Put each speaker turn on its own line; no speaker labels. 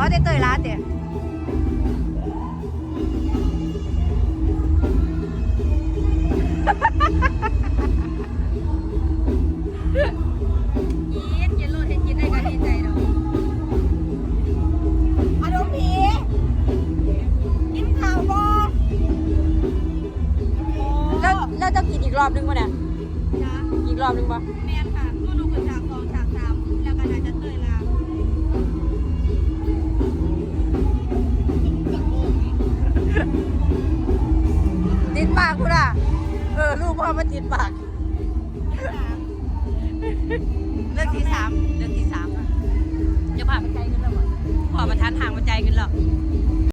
เต้ยล้าเต้
กินโลดเห็นกินได้ก็ดีใจดอกอารมณ์ผีกินข้าวบ่
แล้วจะกินอีกรอบนึงป่ะเนี่ยอีกรอบนึงป่ะ
แม่นค่ะก็ดูกันฉาก2ฉาก3แล้วก็น่าจะเตยลา
ติดปากคุณอ่ะลูกพ่อมาติดปากเรื่องที่ 3จะพาไปใจกันแล้วบ่พ่อมาทานห่างมาใจกันแล้ว